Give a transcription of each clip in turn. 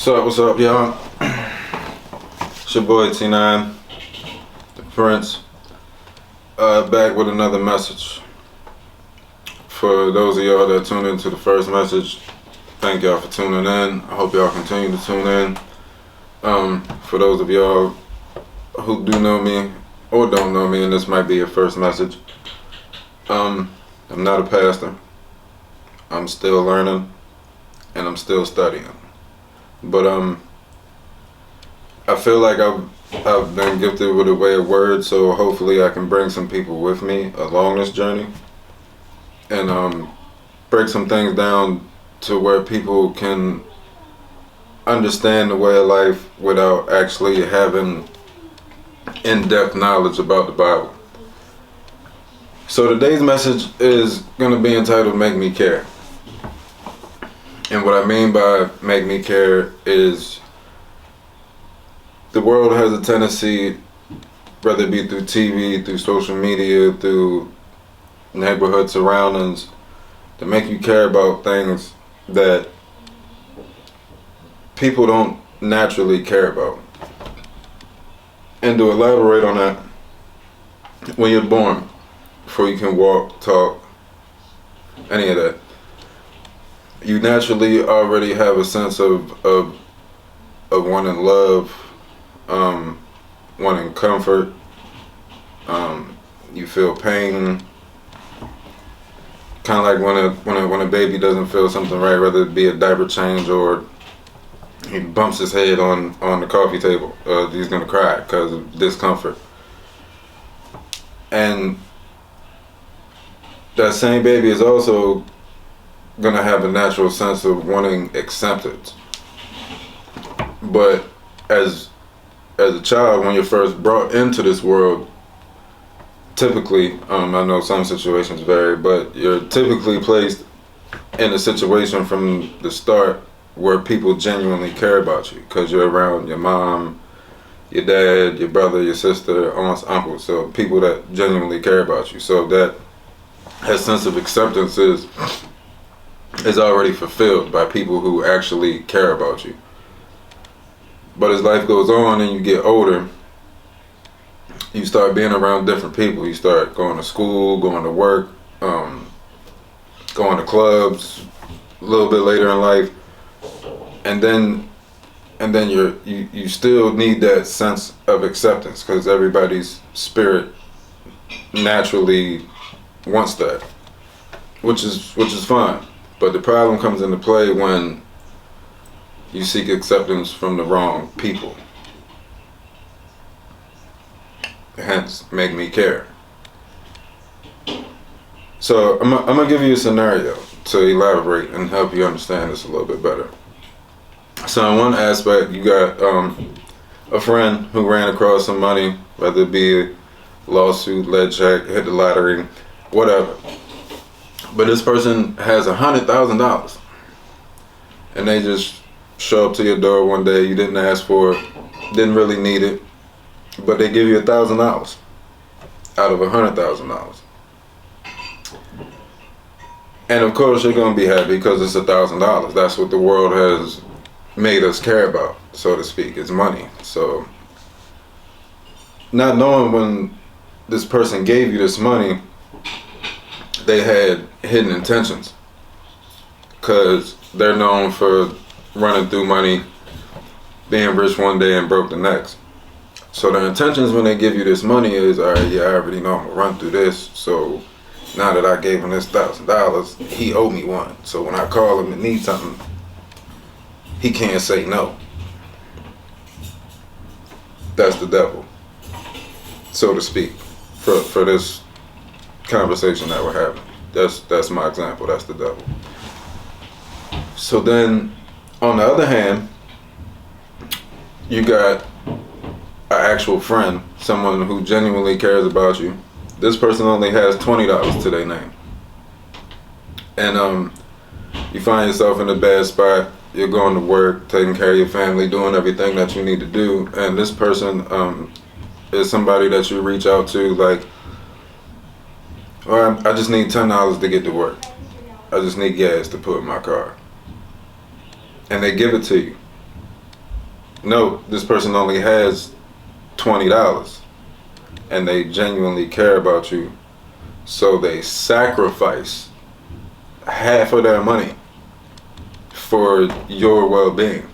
What's up, y'all? It's your boy T9, the Prince, back with another message. For those of y'all that tuned into the first message, thank y'all for tuning in. I hope y'all continue to tune in. For those of y'all who do know me or don't know me, and this might be your first message, I'm not a pastor. I'm still learning, and I'm still studying. But I feel like I've been gifted with a way of words, so hopefully I can bring some people with me along this journey and break some things down to where people can understand the way of life without actually having in-depth knowledge about the Bible. So today's message is going to be entitled Make Me Care. And what I mean by make me care is the world has a tendency, whether it be through TV, through social media, through neighborhood surroundings, to make you care about things that people don't naturally care about. And to elaborate on that, when you're born, before you can walk, talk, any of that, you naturally already have a sense of wanting love, wanting comfort. You feel pain, kind of like when a baby doesn't feel something right, whether it be a diaper change or he bumps his head on the coffee table. He's gonna cry because of discomfort. And that same baby is also gonna have a natural sense of wanting acceptance. But as a child, when you're first brought into this world, typically, I know some situations vary, but you're typically placed in a situation from the start where people genuinely care about you because you're around your mom, your dad, your brother, your sister, aunts, uncles, so people that genuinely care about you. So that sense of acceptance is already fulfilled by people who actually care about you. But as life goes on and you get older, you start being around different people. You start going to school, going to work, going to clubs a little bit later in life, and then you still need that sense of acceptance because everybody's spirit naturally wants that, which is fine. But the problem comes into play when you seek acceptance from the wrong people. Hence, make me care. So I'm gonna give you a scenario to elaborate and help you understand this a little bit better. So in one aspect, you got a friend who ran across some money, whether it be a lawsuit, lead check, hit the lottery, whatever. But this person has $100,000, and they just show up to your door one day. You didn't ask for it, didn't really need it, but they give you $1,000 out of $100,000. And of course, you're gonna be happy because it's $1,000. That's what the world has made us care about, so to speak. It's money. So, not knowing when this person gave you this money, they had hidden intentions because they're known for running through money, being rich one day and broke the next. So their intentions when they give you this money is, all right, yeah, I already know I'm gonna run through this, so now that I gave him this $1,000, he owed me one. So when I call him and need something, he can't say no. That's the devil, so to speak, for this conversation that we're having. That's my example. That's the devil. So then, on the other hand, you got an actual friend, someone who genuinely cares about you. This person only has $20 to their name, and you find yourself in a bad spot. You're going to work, taking care of your family, doing everything that you need to do, and this person is somebody that you reach out to, like, well, I just need $10 to get to work. I just need gas to put in my car. And they give it to you. No, this person only has $20 and they genuinely care about you. So they sacrifice half of their money for your well-being.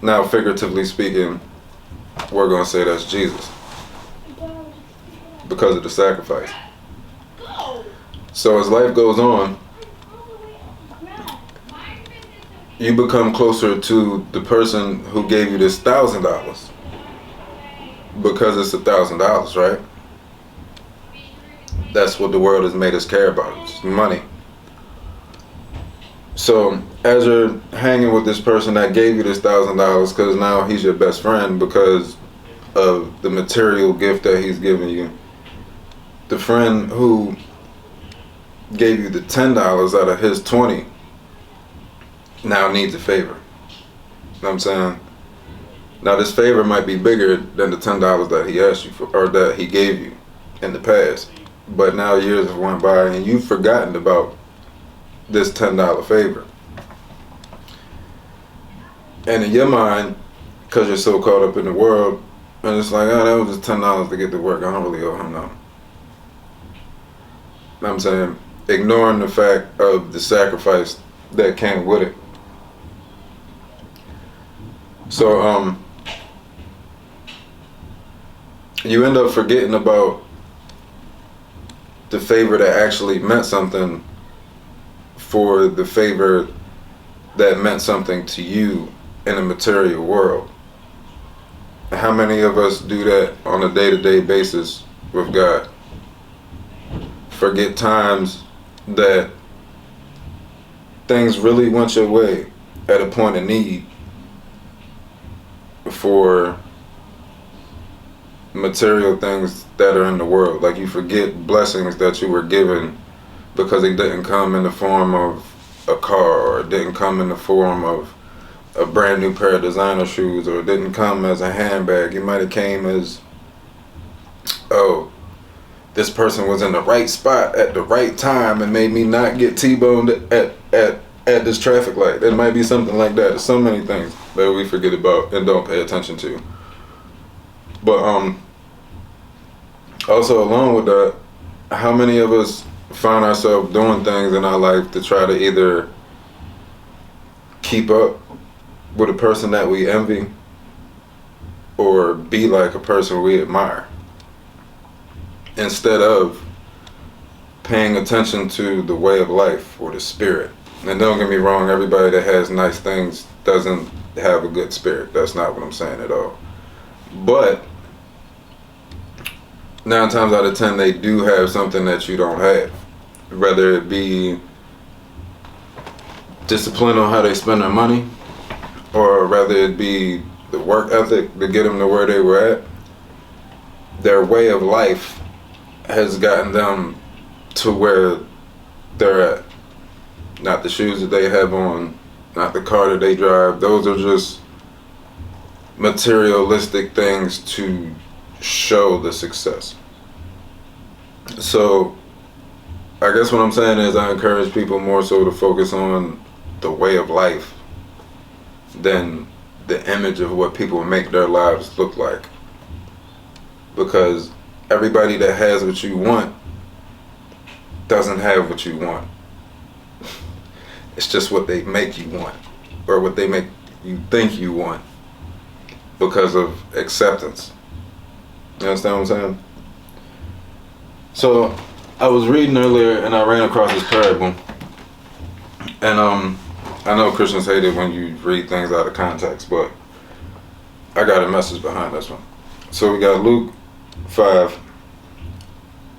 Now, figuratively speaking, we're going to say that's Jesus because of the sacrifice. So as life goes on, you become closer to the person who gave you this $1,000 because it's $1,000, right? That's what the world has made us care about. It's money. So as you're hanging with this person that gave you this $1,000, because now he's your best friend because of the material gift that he's giving you, the friend who gave you the $10 out of his 20 now needs a favor. You know what I'm saying? Now this favor might be bigger than the $10 that he asked you for, or that he gave you in the past. But now years have went by and you've forgotten about this $10 favor. And in your mind, because you're so caught up in the world, and it's like, oh, that was just $10 to get to work. I don't really owe him nothing. You know what I'm saying? Ignoring the fact of the sacrifice that came with it. So you end up forgetting about the favor that actually meant something for the favor that meant something to you in the material world. How many of us do that on a day-to-day basis with God? Forget times that things really went your way at a point of need for material things that are in the world. Like you forget blessings that you were given because it didn't come in the form of a car, or it didn't come in the form of a brand new pair of designer shoes, or it didn't come as a handbag. It might have came as, oh, this person was in the right spot at the right time and made me not get T-boned at this traffic light. It might be something like that. There's so many things that we forget about and don't pay attention to. But also along with that, how many of us find ourselves doing things in our life to try to either keep up with a person that we envy or be like a person we admire, instead of paying attention to the way of life or the spirit? And don't get me wrong, everybody that has nice things doesn't have a good spirit. That's not what I'm saying at all. But 9 times out of 10, they do have something that you don't have. Whether it be discipline on how they spend their money, or whether it be the work ethic to get them to where they were at. Their way of life has gotten them to where they're at. Not the shoes that they have on, not the car that they drive. Those are just materialistic things to show the success. So I guess what I'm saying is I encourage people more so to focus on the way of life than the image of what people make their lives look like. Because everybody that has what you want doesn't have what you want. It's just what they make you want, or what they make you think you want, because of acceptance. You understand what I'm saying? So I was reading earlier and I ran across this parable, and I know Christians hate it when you read things out of context, but I got a message behind this one. So we got Luke 5,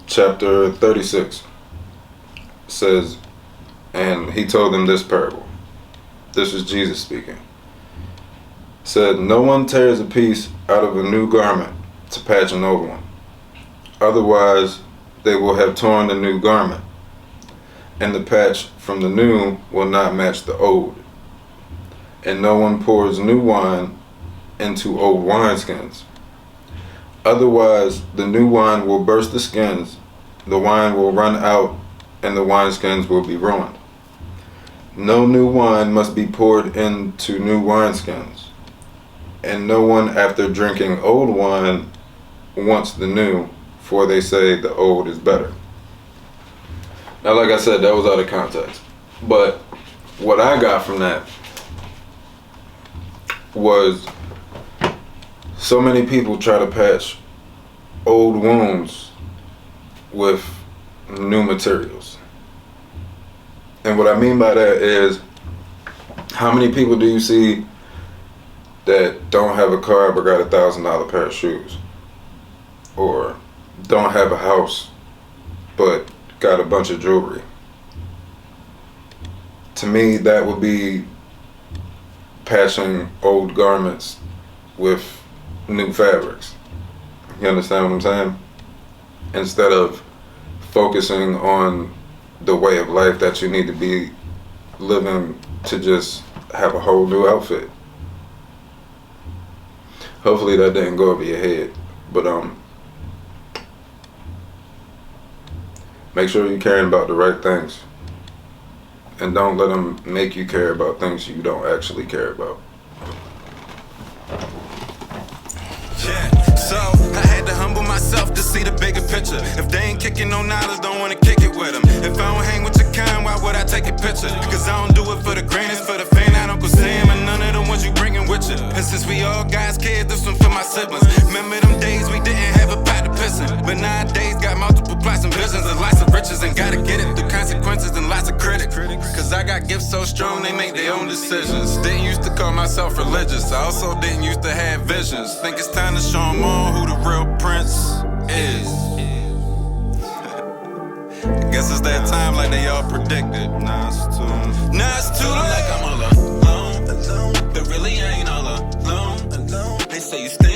chapter 36. Says, and he told them this parable. This is Jesus speaking. Said, no one tears a piece out of a new garment to patch an old one. Otherwise, they will have torn the new garment, and the patch from the new will not match the old. And no one pours new wine into old wineskins. Otherwise, the new wine will burst the skins, the wine will run out, and the wineskins will be ruined. No new wine must be poured into new wineskins, and no one after drinking old wine wants the new, for they say the old is better. Now, like I said, that was out of context. But what I got from that was so many people try to patch old wounds with new materials. And what I mean by that is, how many people do you see that don't have a car but got $1,000 pair of shoes? Or don't have a house but got a bunch of jewelry? To me, that would be patching old garments with new fabrics. You understand what I'm saying? Instead of focusing on the way of life that you need to be living to just have a whole new outfit. Hopefully that didn't go over your head, but make sure you're caring about the right things, and don't let them make you care about things you don't actually care about. So I had to humble myself to see the bigger picture. If they ain't kicking no knowledge, don't wanna kick it with them. If I don't hang with your kind, why would I take a picture? Cause I don't do it for the grain, it's for the fan. I don't go Sam and none of the ones you bringing with you. And since we all guys kids, this one for my siblings. Remember them days we didn't have a pot to piss in, but nowadays got multiple plots and visions and lots of riches, and gotta get it through consequences and lots of critics. Cause I got gifts so strong they make their own decisions. Didn't used to call myself religious, I also didn't used to have visions. Think it's time to show them all who the real prince is. I guess it's that time like they all predicted. Now it's too late. Like I'm all alone, but really I ain't all alone. They say you stay